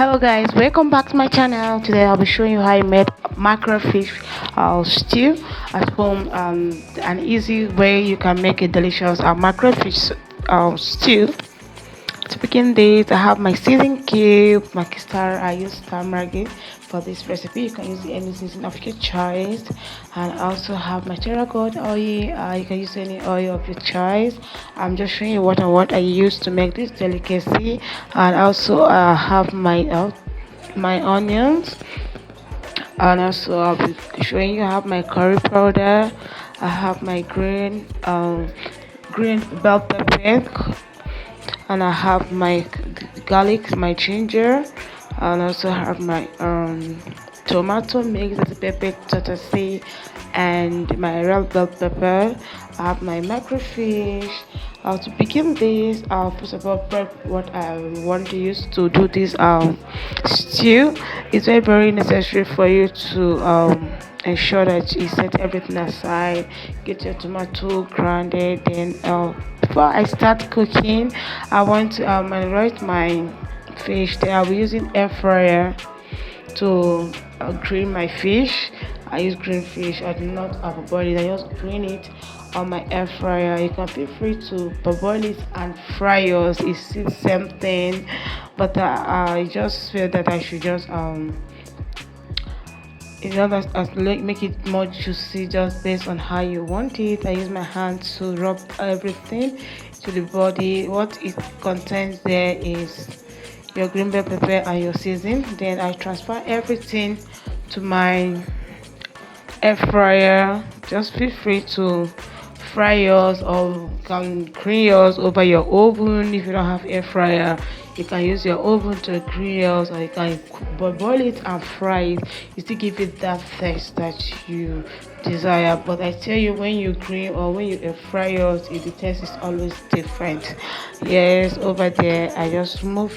Hello guys, welcome back to my channel. Today I'll be showing you how I made mackerel fish stew at home. An easy way you can make a delicious mackerel fish stew. To begin this, I have my seasoning cube, my star. I use tamarind for this recipe. You can use any seasoning of your choice, and I also have my terracotta oil. You can use any oil of your choice. I'm just showing you what I use to make this delicacy, and also have my onions, and also I'll be showing you I have my curry powder. I have my green bell pepper, and I have my garlic, my ginger, and also have my tomato mix, the pepper tatase, and my red bell pepper. I have my microfish. To begin this, first of all prep what I want to use to do this stew. It's very necessary for you to ensure that you set everything aside, get your tomato grounded. Then before I start cooking, I want to marinate my fish. Then I'll be using air fryer to grill my fish. I use green fish. I do not boil it. I just green it on my air fryer. You can feel free to boil it and fry yours. It's the same thing, but I just feel that I should just it's not make it more juicy just based on how you want it. I use my hand to rub everything to the body. What it contains there is your green bell pepper and your seasoning. Then I transfer everything to my air fryer. Just feel free to fry yours or can grill yours over your oven. If you don't have air fryer, you can use your oven to grill yours, or you can boil it and fry it. You still give it that taste that you desire. But I tell you, when you grill or when you air fry yours, the taste is always different. Yes, over there I just move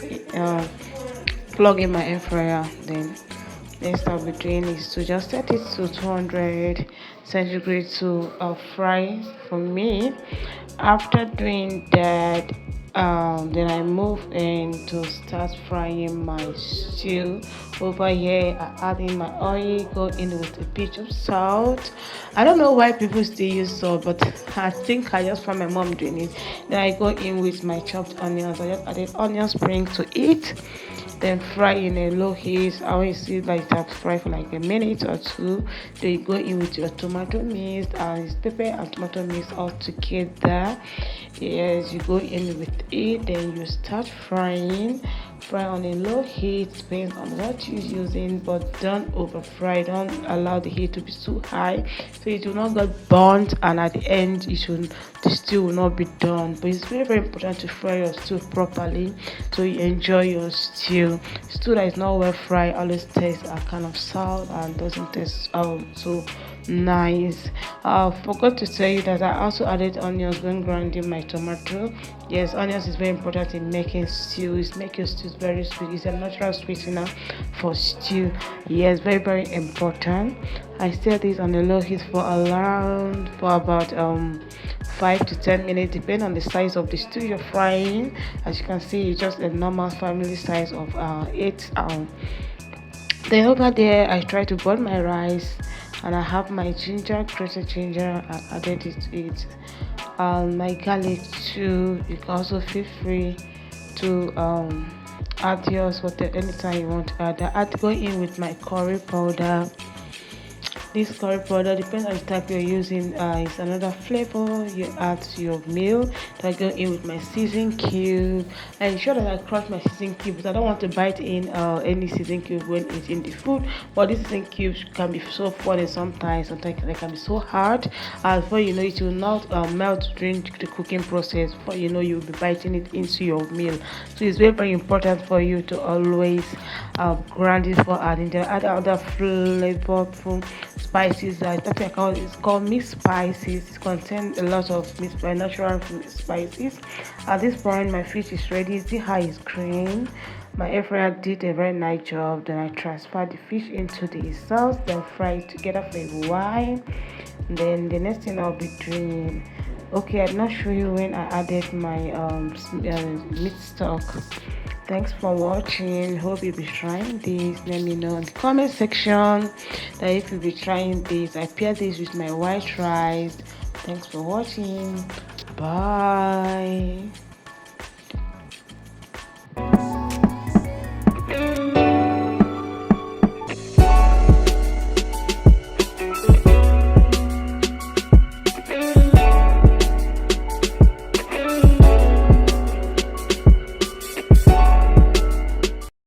plug in my air fryer. Then next I'll be doing is to just set it to 200 centigrade to fry for me. After doing that, then I move in to start frying my stew. Over here I add in my oil, go in with a pinch of salt. I don't know why people still use salt, but I think I just found my mom doing it. Then I go in with my chopped onions. I just added onion spring to it, then fry in a low heat. I always see like that, fry for like a minute or two. Then you go in with your tomato mix and pepper and tomato mix all together. Yes, you go in with it, then you start fry on a low heat, depends on what you're using, but don't over fry. Don't allow the heat to be too high so it will not get burnt, and at the end the stew will not be done. But it's very important to fry your stew properly so you enjoy your stew. Stew that is not well fried always tastes a kind of sour and doesn't taste so nice. Forgot to tell you that I also added onions when grinding my tomato. Yes, onions is very important in making stew. It makes your stew very sweet. It's a natural sweetener for stew. Yes, very important. I stir this on a low heat for about 5 to 10 minutes, depending on the size of the stew you're frying. As you can see, it's just a normal family size of 8. Then over there I try to boil my rice, and I have my grated ginger. I added it to it. My garlic too. You can also feel free to add yours anytime you want to add. I go in with my curry powder. This curry powder depends on the type you're using. It's another flavor you add to your meal. So I go in with my seasoning cube. I ensure that I crush my seasoning cube because I don't want to bite in any seasoning cube when it's in the food. But this seasoning cube can be so funny sometimes. Sometimes they can be so hard. Before you know it will not melt during the cooking process. Before you know, you'll be biting it into your meal. So it's very important for you to always grind it for adding. Then add other flavorful spices. It's called mixed spices. It contains a lot of mixed natural spices. At this point my fish is ready. See how it's green. My air fryer did a very nice job. Then I transfer the fish into the sauce, then fry it together for a while. Then the next thing I'll be doing, okay, I'm not show you when I added my meat stock. Thanks for watching. Hope you'll be trying this. Let me know in the comment section that if you'll be trying this. I pair this with my white rice. Thanks for watching. Bye.